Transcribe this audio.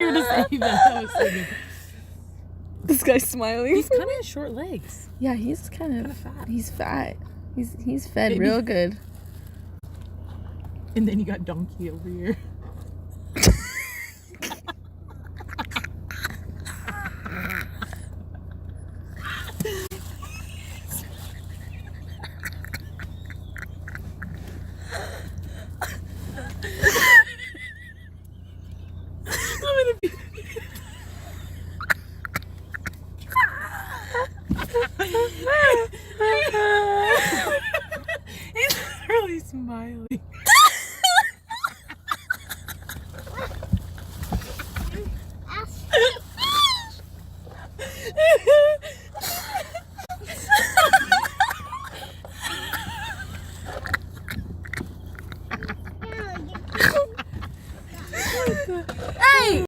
You're to say that was so good. This guy's smiling. He's kind of short legs. Yeah, he's kind of fat. He's fat. He's fed Maybe. real good. And then you got Donkey over here. He's really smiling.